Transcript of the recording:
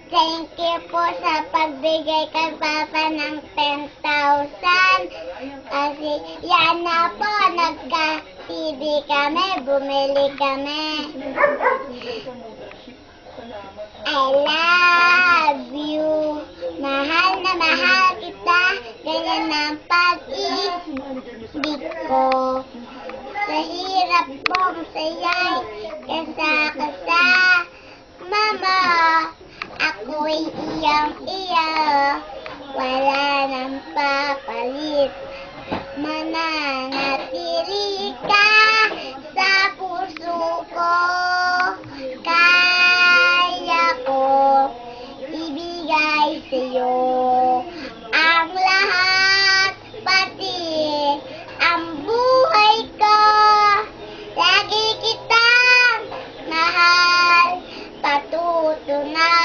Thank you po sa pagbigay kay Papa ng 10,000. Kasi yan na po, nagka-TV kami, bumili kami. I love you. Mahal na mahal kita. Ganyan ang pag-ibig ko. Sa hirap mong sayay, kasa mama. Ako'y iyang-iya, wala nang papalit. Mananatili ka sa puso ko. Kaya ko ibigay sa'yo ang lahat, pati ang buhay ko. Lagi kitang mahal, patutunay.